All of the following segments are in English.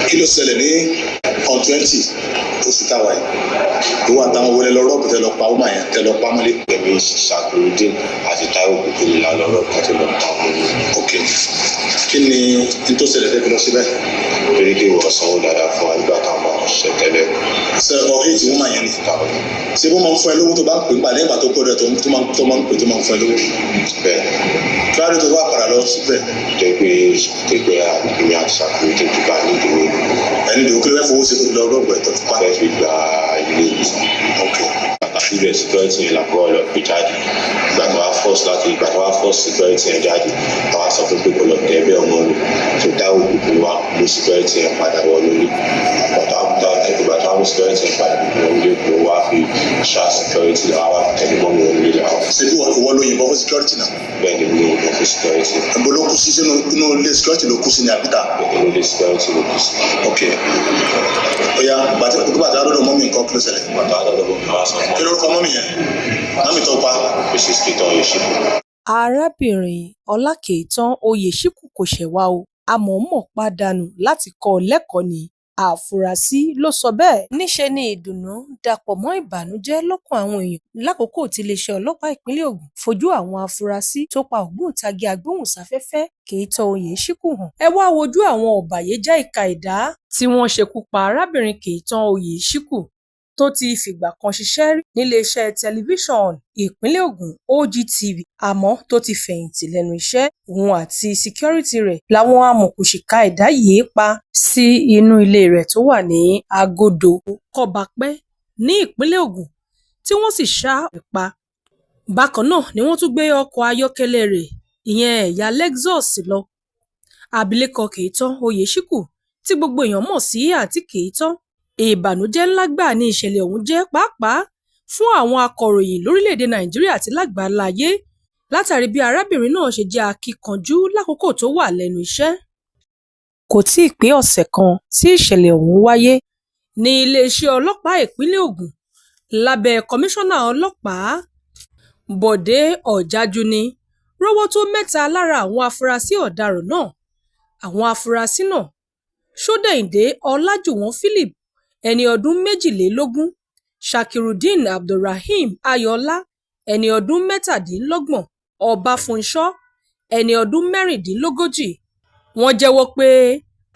Kí ló ṣẹlẹ̀ ní on 20 oṣù táwa yìí? Ìwọ àtàwọn wọlé lọ rọ́ọ̀bù tẹ lọ pa ọmọ yẹn tẹ lọ pa mọ́lé. Ẹ̀mí Ṣàkìrùdín àti Táíwò Kúkúrú la lọ rọ́ọ̀bù tẹ lọ pa ọmọ yẹn. Ok. Kí ni n tó ṣẹlẹ̀ tẹ́ fi lọ síbẹ̀? Torí pé wọ́n sanwó dáadáa fún wa nígbà táwọn bá wọn ṣiṣẹ́ tẹ́lẹ̀. Ṣé ọ̀hìn tí wọ́n máa yẹn ni? Ṣé wọ́n máa ń fún ẹ lówó tó bá ń pè nígbà lẹ́yìn ìgbà tó kọ́ rẹ̀ tó máa ń pè tó máa ń fún ẹ lówó? Bẹ́ẹ̀. Kí wàá rí tó wá padà lọ síbẹ̀? Tẹ́gbẹ́ àgbègbè àti Ṣàkìrùdín tó bá ní ìdúró. Ẹni ìdòwò kí ló fẹ́ fowó sí tó lọ rọ́ọ̀bù ẹ̀ tó fi pa? Fẹ́ fi gba ilé ìwòsàn. Ok. Àti rẹ̀ security yẹn làkọ́ lọ pé jáde. Ìgbà tó wá force security yẹn jáde. Àwa sọ pé kò lọ tẹ ẹgbẹ́ ọmọ rẹ̀. Tó Táíwò Kúkúrú wa mú security yẹn padà wọ lórí. Ìgbà tó wá mú security yẹn padà wọ lórí kò wá fi ṣá security àwa tẹ̀lé mọ́ mi lórí àwọn. Ṣé bí wọ́n lo yìnbọn fún security náà? Bẹ́ẹ̀ ni mo yìnbọn fún security. Ẹ̀bùn ló kú sí sínú inú ilé security ló kú sí ní àbíta? Inú ilé security ló kú sí. Ok. Ó yá bàtà lọ́dọ̀ mọ́mí nǹkan kí ló ṣẹlẹ̀? Bàtà lọ́dọ̀ mọ́mí wá sọ fún mi. Kí lórúkọ mọ́mí yẹn? Mọ́mí tó pa. Olakitan Oyesiku. Arábìnrin Olakitan Oyesiku kò ṣẹ̀wá o, àmọ̀ọ́mọ̀ pàdánù láti kọ́ ọ lẹ́kọ̀ọ́ ni. Àfúrásì ló sọ bẹ́ẹ̀. Níṣe ni ìdùnnú dàpọ̀ mọ́ ìbànújẹ́ lọ́kàn àwọn èèyàn lákòókò tí iléeṣẹ́ ọlọ́pàá ìpínlẹ̀ Ògùn fojú àwọn afurasí tó pa ògbóǹtagì agbóhùnsáfẹ́fẹ́ Olakitan Oyesiku hàn. Ẹ wá wojú àwọn ọ̀bàyéjẹ́ ìka ẹ̀dá tí wọ́n ṣekú pa arábìnrin Olakitan Oyesiku tó ti fìgbà kan ṣiṣẹ́ rí níléeṣẹ́ tẹlifíṣọ̀n ìpínlẹ̀ Ògùn OGTV àmọ́ tó ti fẹ̀yìntì lẹ́nu iṣẹ́. Òun àti síkírítì rẹ̀ làwọn amọ̀òkùnsìkà ẹ̀dá yìí pa sí inú ilé rẹ̀ tó wà ní Agodo Kọ́bápẹ́ ní ìpínlẹ̀ Ògùn tí wọ́n sì ṣá rẹ̀ pa. Bákan náà ni wọ́n tún gbé ọkọ̀ ayọ́kẹ́lẹ́ rẹ̀ ìyẹn ẹ̀yà Lexus lọ. Abilékọ Olakitan Oyesiku tí gbogbo èèyàn mọ̀ sí àǹtí Olakitan. Ìbànújẹ́ ńlá gbà ní ìṣẹ̀lẹ̀ ọ̀hún jẹ́ pàápàá fún àwọn akọ̀ròyìn lórílẹ̀‐èdè Nàìjíríà àti lágbàáláyé látàrí bí arábìnrin náà ṣe jẹ́ akíkanjú lákòókò tó wà lẹ́nu iṣẹ́. Kò tíì pé ọ̀sẹ̀ kan tí ìṣẹ̀lẹ̀ ọ̀hún wáyé ní iléeṣẹ́ ọlọ́pàá ìpínlẹ̀ Ògùn lábẹ́ kọmíṣánná ọlọ́pàá Bode Ojajuni rọ́wọ́ tó mẹ́ta lára àwọn afurasí ọ̀daràn náà. Àwọn afurasí náà Ṣódẹ̀yìndé Ọlájùwọ̀n Philip ẹni ọdún 22, Ṣàkìrùdín Abdulrahim Ayọ̀ọ́lá ẹni ọdún 27, Ọbáfúnṣọ́ ẹni ọdún 36. Wọ́n jẹ́wọ́ pé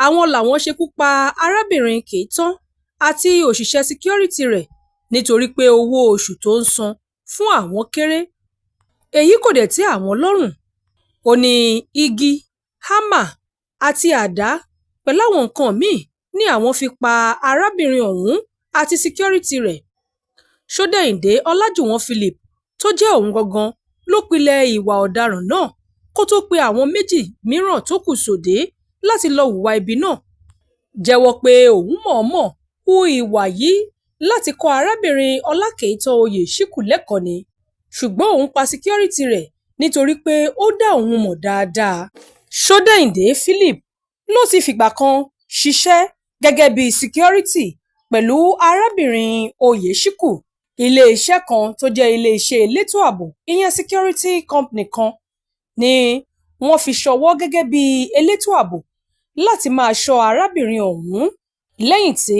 àwọn làwọn ṣekú pa arábìnrin Olakitan àti òṣìṣẹ́ síkírítì rẹ̀ nítorí pé owó oṣù tó ń san fún àwọn kéré. Èyí kò dẹ̀ tẹ́ àwọn lọ́rùn. Ó ní igi, hámà àti àdá pẹ̀lú àwọn nǹkan míì ní àwọn fi pa arábìnrin ọ̀hún àti síkírítì rẹ̀. Ṣódẹ̀yìndé Ọlájùwọ̀n Philip tó jẹ́ òun gangan ló pilẹ̀ ìwà ọ̀daràn náà kó tó pe àwọn méjì mìíràn tó kù sòdé láti lọ hùwà ibi náà. Jẹ́wọ́ pé òun mọ̀ọ́mọ̀ hu ìwà yìí láti kọ́ arábìnrin Olakitan Oyesiku lẹ́kọ̀ọ́ ni, ṣùgbọ́n òun pa síkírítì rẹ̀ nítorí pé ó dá òun mọ̀ dáadáa. Ṣódẹ̀yìndé Philip ló ti fìgbà kan ṣiṣẹ́ gẹ́gẹ́ bí síkírítì pẹ̀lú arábìnrin Oyesiku. Ilé-iṣẹ́ kan tó jẹ́ ilé-iṣẹ́ elétò ààbò ìyẹn security company kan ni wọ́n fi ṣọwọ́ gẹ́gẹ́ bí elétò ààbò láti máa ṣọ́ arábìnrin ọ̀hún lẹ́yìn tí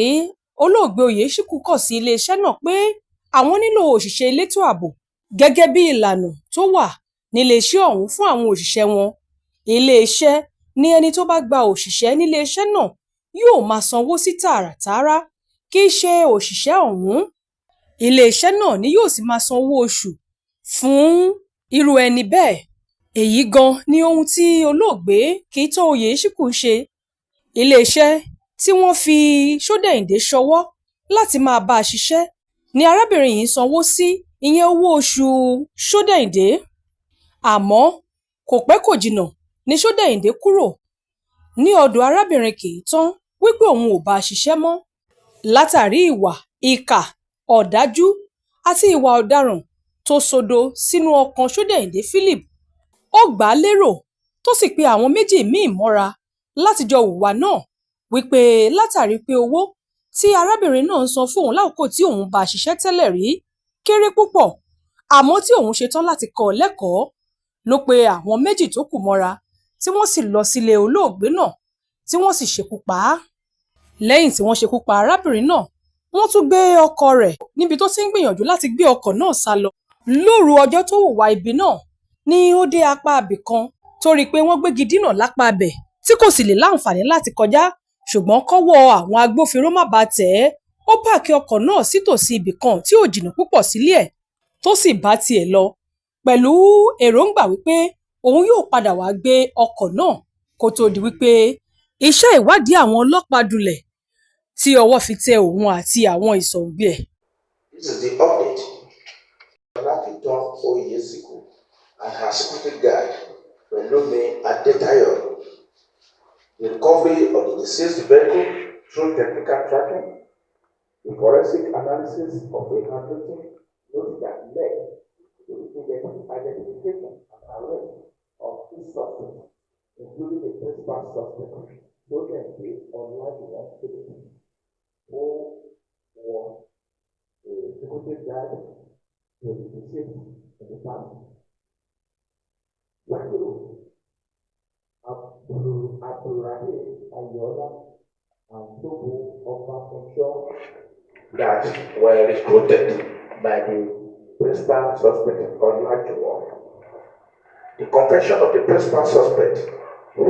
olóògbé Oyesiku kọ̀ sí ilé-iṣẹ́ náà pé àwọn nílò òṣìṣẹ́ elétò ààbò gẹ́gẹ́ bí ìlànà tó wà nílé-iṣẹ́ ọ̀hún fún àwọn òṣìṣẹ́ wọn. Ilé-iṣẹ́ ní ẹni tó bá gba òṣìṣẹ́ nílé-iṣẹ́ náà yóò máa sanwó sí tààràtààrà kì í ṣe òṣìṣẹ́ ọ̀hún. Ilé-iṣẹ́ náà ni yóò sì máa san owó oṣù fún irú ẹni bẹ́ẹ̀. Èyí gan ni ohun tí olóògbé Olakitan Oyesiku ń ṣe. Ilé-iṣẹ́ tí wọ́n fi Ṣódẹ̀yìndé ṣọwọ́ láti máa bá a ṣiṣẹ́ ni arábìnrin yìí sanwó sí ìyẹn owó oṣù Ṣódẹ̀yìndé. Àmọ́ kò pẹ́ kò jìnnà ni Ṣódẹ̀yìndé kúrò ní ọ̀dọ̀ arábìnrin Olakitan wípé òun ò bá a ṣiṣẹ́ mọ́ látàrí ìwà ìkà, ọ̀dájú àti ìwà ọ̀daràn tó sodo sínú ọkàn Ṣódẹ̀yìndé Philip. Ó gbà á lérò tó sì pe àwọn méjì míì mọ́ra láti jọ hùwà náà wípé látàrí pé owó tí arábìnrin náà ń san fún òun lákòókò tí òun bá a ṣiṣẹ́ tẹ́lẹ̀ rí kéré púpọ̀, àmọ́ tí òun ṣetán láti kọ́ ọ lẹ́kọ̀ọ́ ló pe àwọn méjì tó kù mọ́ra tí wọ́n sì lọ sílé olóògbé náà tí wọ́n sì ṣekú pa á. Lẹ́yìn tí wọ́n ṣekú pa arábìnrin náà, wọ́n tún gbé ọkọ rẹ̀ níbi tó ti ń gbìyànjú láti gbé ọkọ̀ náà sá lọ. Lóru ọjọ́ tó hùwà ibi náà ni ó dé apá abì kan tó rí i pé wọ́n gbégi dínà lápá abẹ̀ tí kò sì lè láǹfààní láti kọjá, ṣùgbọ́n kọ́wọ́ àwọn agbófinró má bàa tẹ̀ ẹ́. Ó páàkì ọkọ̀ náà sítòsí ibì kan tí ò jìnnà púpọ̀ sílé ẹ̀ tó sì bá tiẹ̀ lọ pẹ̀lú èròǹgbà wípé òun yóò padà wá gbé ọkọ̀ náà kó tó di wípé iṣẹ́ ìwádìí àwọn ọlọ́pàá dulẹ̀ tí ọwọ́ fi tẹ òun àti àwọn ìsọ̀ǹgbẹ ẹ̀. This is the update. Olakitan Oyesiku and her security guard, Pelumi Adetayo. The recovery of the deceased vehicle through technical tracking, the forensic analysis of a handwritten note that led to the identification and arrest of two suspects, including the principal suspect, Bode Ojajuni, who was a security guard to the deceased in the past. That were recruited by the principal suspect Olakitan. The confession of the principal suspect, who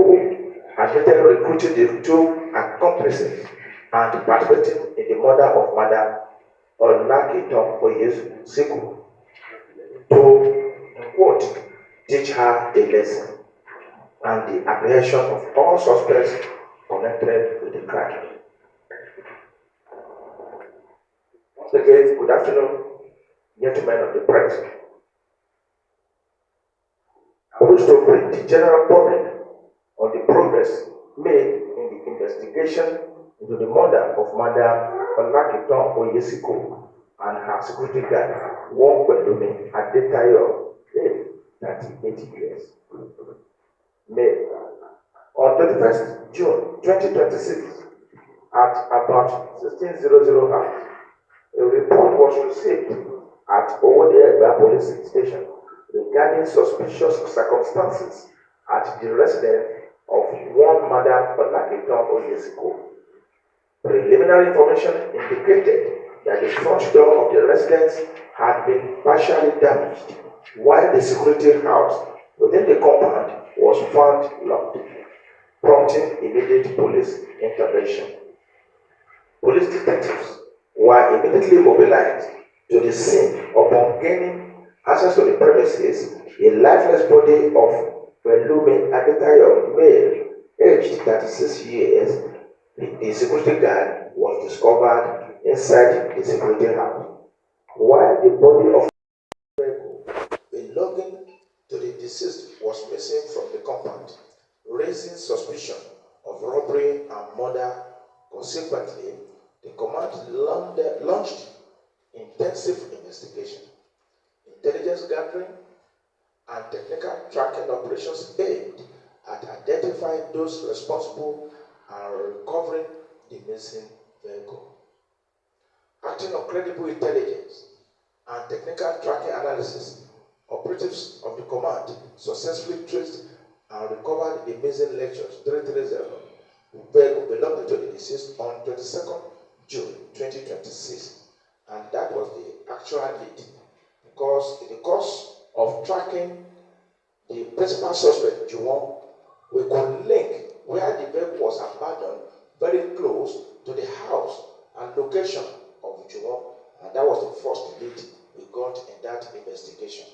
admitted recruiting the two accomplices and participating in the murder of Madam Olakitan Oyesiku, to quote, teach her a lesson, and the apprehension of all suspects connected with the crime. Once again, good afternoon, gentlemen of the press. I wish to brief the general public on the progress made in the investigation into the murder of Madam Olakitan Oyesiku and her security guard, Pelumi Adetayo, aged 38 years. May on 31st June 2026, at about 16:00 hours, a report was received at Bode Ojajuni police station regarding suspicious circumstances at the residence of one Madam Olakitan Oyesiku. Preliminary information indicated that the front door of the residence had been partially damaged, while the security house within the compound was found locked, prompting immediate police intervention. Police detectives were immediately mobilized to the scene upon gaining access to the premises. A lifeless body of Pelumi Adetayo, male, aged 36 years, the security guard, was discovered inside the security house, while the body of belonging to the deceased was missing from the compound, raising suspicion of robbery and murder. Consequently, the command launched intensive investigation, intelligence gathering, and technical tracking operations aimed at identifying those responsible and recovering the missing vehicle. Acting on credible intelligence and technical tracking analysis, operatives of the command successfully traced and recovered the missing Lexus 330 vehicle belonging to the deceased on 22nd June 2026, and that was the actual lead, because in the course of tracking the principal suspect, Juwon, we could link where the vehicle was abandoned very close to the house and location of Juwon, and that was the first lead we got in that investigation.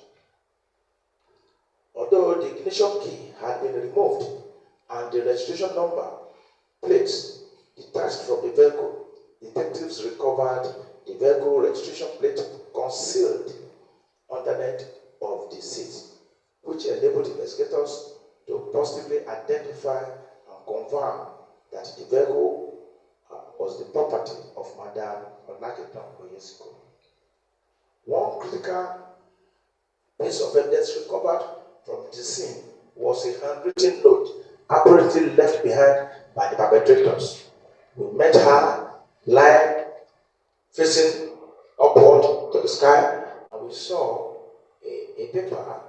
Although the ignition key had been removed and the registration number plates detached from the vehicle, detectives recovered the vehicle registration plate concealed underneath of the seat, which enabled investigators to positively identify and confirm that the vehicle was the property of Madam Olakitan Oyesiku. One critical piece of evidence recovered from the scene was a handwritten note apparently left behind by the perpetrators. We met her lying facing upward to the sky, and we saw a paper,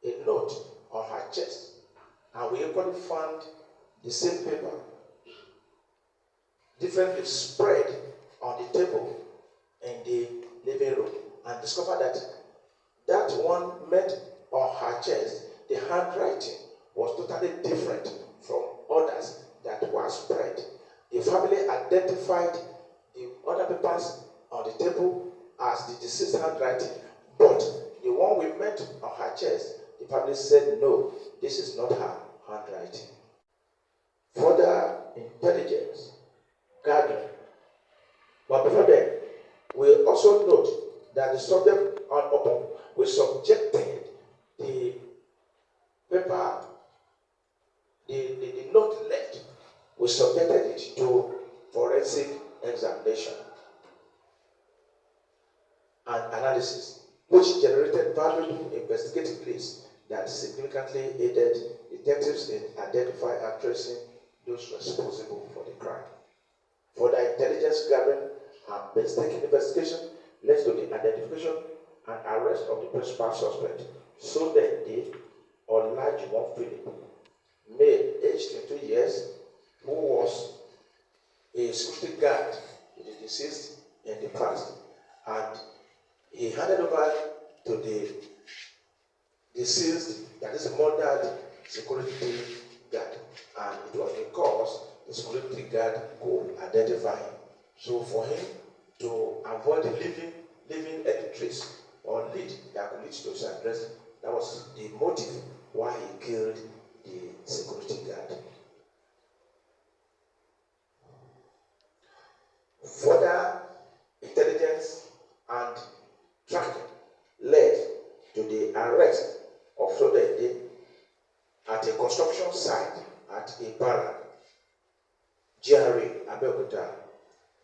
a note on her chest, and we equally found the same paper differently spread on the table in the living room and discovered that one met on her chest, the handwriting was totally different from others that were spread. The family identified the other papers on the table as the deceased handwriting, but the one we met on her chest, the family said, no, this is not her handwriting. Further intelligence gathering. But before then, we also note that the subject we subjected the paper, the note left, we subjected it to forensic examination and analysis, which generated valuable investigative leads that significantly aided detectives in identifying and tracing those responsible for the crime. Further intelligence gathering and painstaking investigation led to the identification and arrest of the principal suspect, so that the Olakitan Philip, male, aged 22 years, who was a security guard to the deceased in the past, and he handed over to the deceased, that is a murdered security guard, and it was because the security guard could identify him. So for him to avoid leaving any trace or lead that could lead to his arrest, that was the motive why he killed the security guard. Further intelligence and tracking led to the arrest of Bode at a construction site at a barrack, GRA, Abeokuta,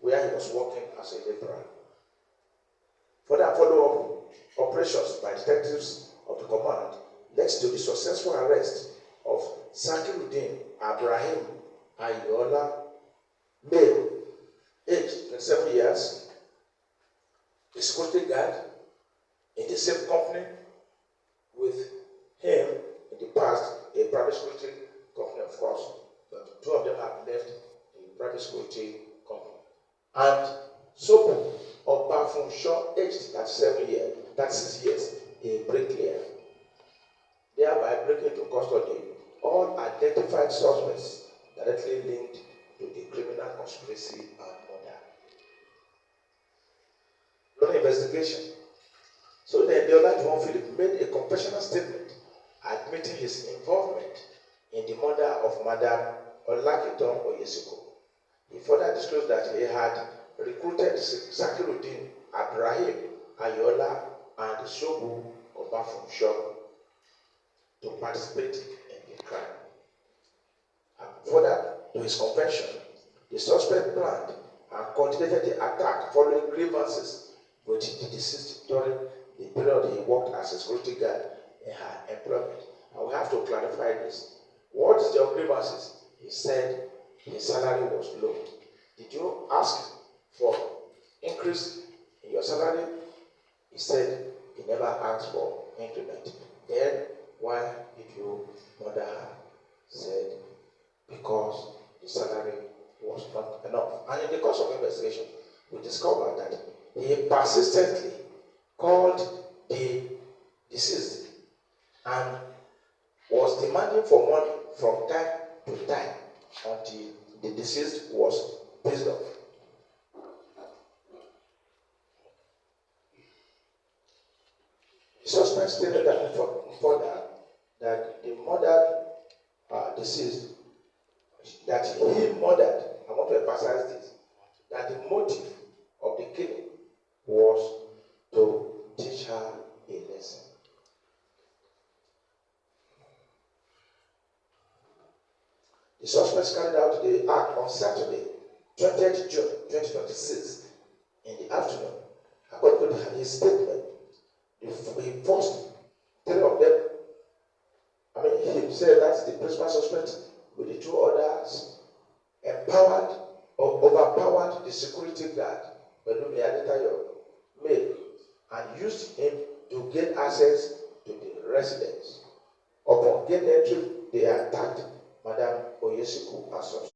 where he was working as a laborer. Further follow-up operations by detectives of the command led to the successful arrest of Sakiruddin Abraham Ayola, male, aged 27 years, a security guard in the same company with him in the past, a private security company, of course, but two of them have left the private security company. And Sopo Obafunsho, aged 36 years, a bricklayer, thereby bringing to custody all identified suspects directly linked to the criminal conspiracy and murder. During investigation, so then the Olakitan Philip made a confessional statement admitting his involvement in the murder of Madam Olakitan Oyesiku. He further disclosed that he had recruited Sakiruddin Abraham Ayola and Sobu Obafunsho to participate in the crime. And further to his confession, the suspect planned and coordinated the attack following grievances with the deceased during the period he worked as a security guard in her employment. And we have to clarify this. What is the grievances? He said his salary was low. Did you ask for increase in your salary? He said he never asked for increment. Then why did you murder her? He said because the salary was not enough. And in the course of investigation, we discovered that he persistently called the deceased and was demanding for money from time to time until the deceased was pissed off. The suspect stated that further that the murdered deceased, that he murdered, I want to emphasize this, that the motive of the killing was to teach her a lesson. The suspects carried out the act on Saturday, 20th June 2026, in the afternoon. According to his statement, the first three of them, he said that's the principal suspect with the two others, empowered or overpowered the security guard, Pelumi Adetayo, male, and used him to gain access to the residence. Upon gaining entry, they attacked Madam Oyesiku as such.